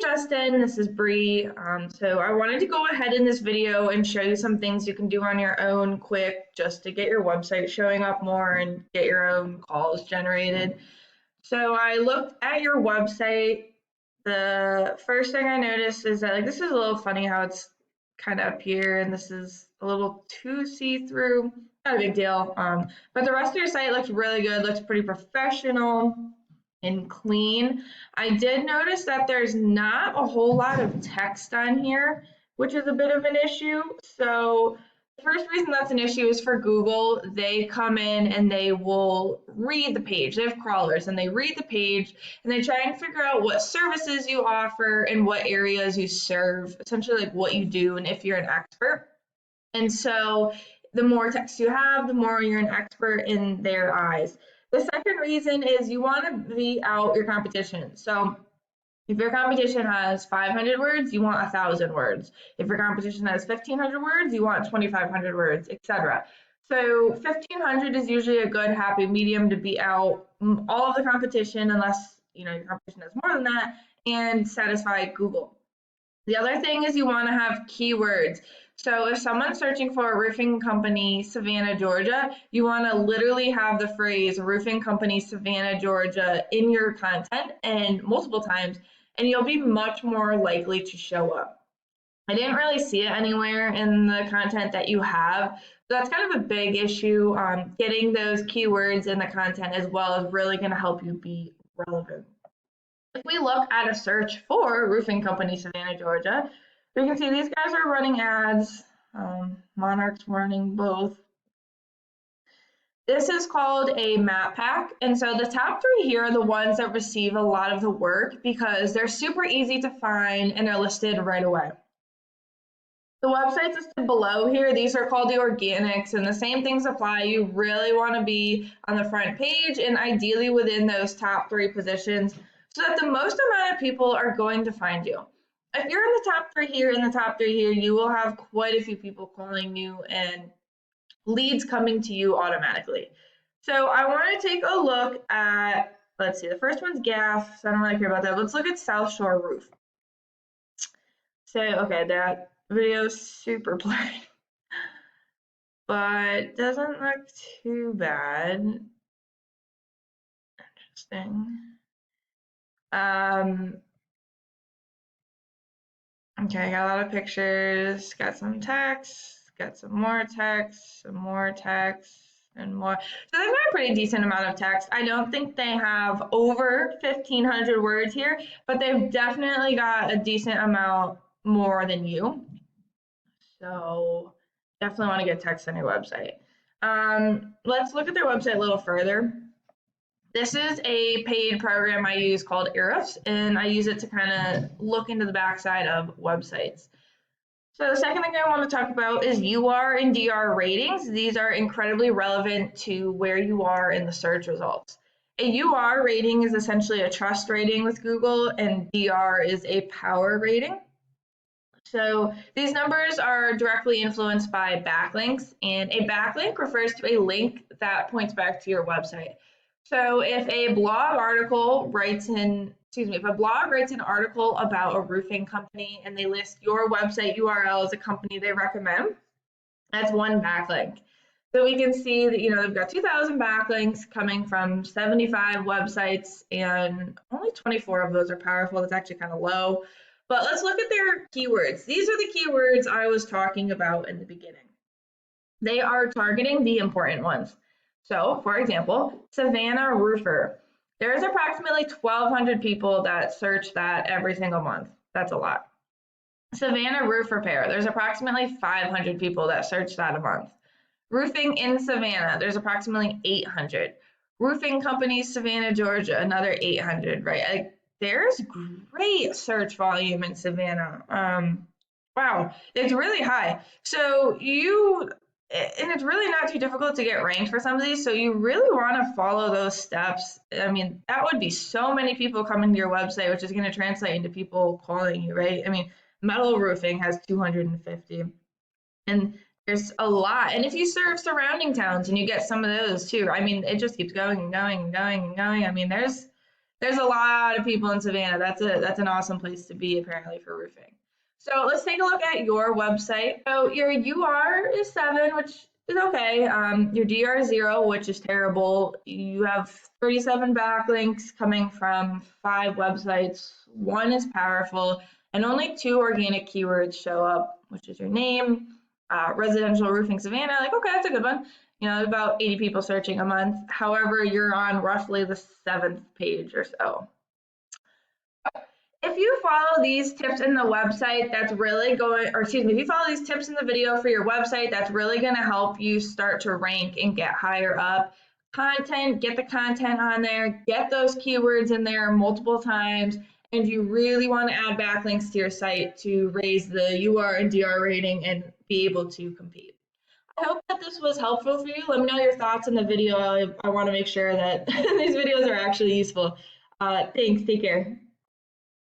Justin, this is Bree. So I wanted to go ahead in this video and show you some things you can do on your own quick just to get your website showing up more and get your own calls generated. So I looked at your website. The first thing I noticed is that this is a little funny how it's kind of up here and this is a little too see-through. Not a big deal. But the rest of your site looks really good, looks pretty professional and clean. I did notice that there's not a whole lot of text on here, which is a bit of an issue. So the first reason that's an issue is for Google. They come in and they will read the page. They have crawlers and they read the page and they try and figure out what services you offer and what areas you serve, essentially what you do and if you're an expert. And so the more text you have, the more you're an expert in their eyes. The second reason is you want to beat out your competition. So if your competition has 500 words, you want 1,000 words. If your competition has 1,500 words, you want 2,500 words, etc. So 1,500 is usually a good happy medium to beat out all of the competition, unless your competition has more than that, and satisfy Google. The other thing is you want to have keywords. So if someone's searching for a roofing company, Savannah, Georgia, you want to literally have the phrase roofing company, Savannah, Georgia in your content and multiple times, and you'll be much more likely to show up. I didn't really see it anywhere in the content that you have. So that's kind of a big issue. Getting those keywords in the content as well is really going to help you be relevant. If we look at a search for roofing company, Savannah, Georgia, we can see these guys are running ads. Monarch's running both. This is called a map pack. And so the top three here are the ones that receive a lot of the work because they're super easy to find and they're listed right away. The websites listed below here, these are called the organics, and the same things apply. You really want to be on the front page and ideally within those top three positions so that the most amount of people are going to find you. If you're in the top three here, you will have quite a few people calling you and leads coming to you automatically. So I want to take a look at, let's see, the first one's gas, so I don't really care about that. Let's look at South Shore Roof. So, okay, that video's super blurry, but doesn't look too bad. Interesting. Okay, got a lot of pictures, got some text, got some more text, and more. So they've got a pretty decent amount of text. I don't think they have over 1,500 words here, but they've definitely got a decent amount more than you. So definitely want to get text on your website. Let's look at their website a little further. This is a paid program I use called Ahrefs, and I use it to kind of look into the backside of websites. So the second thing I want to talk about is UR and DR ratings. These are incredibly relevant to where you are in the search results. A UR rating is essentially a trust rating with Google, and DR is a power rating. So these numbers are directly influenced by backlinks, and a backlink refers to a link that points back to your website. So if a blog writes an article about a roofing company and they list your website URL as a company they recommend, that's one backlink. So we can see that they've got 2,000 backlinks coming from 75 websites, and only 24 of those are powerful. That's actually kind of low. But let's look at their keywords. These are the keywords I was talking about in the beginning. They are targeting the important ones. So, for example, Savannah roofer. There's approximately 1,200 people that search that every single month. That's a lot. Savannah roof repair. There's approximately 500 people that search that a month. Roofing in Savannah. There's approximately 800. Roofing companies, Savannah, Georgia. Another 800, right? There's great search volume in Savannah. Wow, it's really high. So and it's really not too difficult to get ranked for some of these, so you really want to follow those steps. I mean, that would be so many people coming to your website, which is going to translate into people calling you, right? I mean, metal roofing has 250, and there's a lot. And if you serve surrounding towns and you get some of those too, I mean, it just keeps going and going and going and going. I mean, there's There's a lot of people in Savannah. That's an awesome place to be apparently for roofing. So let's take a look at your website. So your UR is 7, which is okay. Your DR is 0, which is terrible. You have 37 backlinks coming from 5 websites. 1 is powerful, and only 2 organic keywords show up, which is your name, residential roofing Savannah. Like, okay, that's a good one. You know, about 80 people searching a month. However, you're on roughly the 7th page or so. If you follow these tips in the website, that's really going, or excuse me, if you follow these tips in the video for your website, that's really going to help you start to rank and get higher up. Content, get the content on there, get those keywords in there multiple times, and you really want to add backlinks to your site to raise the UR and DR rating and be able to compete. I hope that this was helpful for you. Let me know your thoughts in the video. I want to make sure that these videos are actually useful. Thanks. Take care.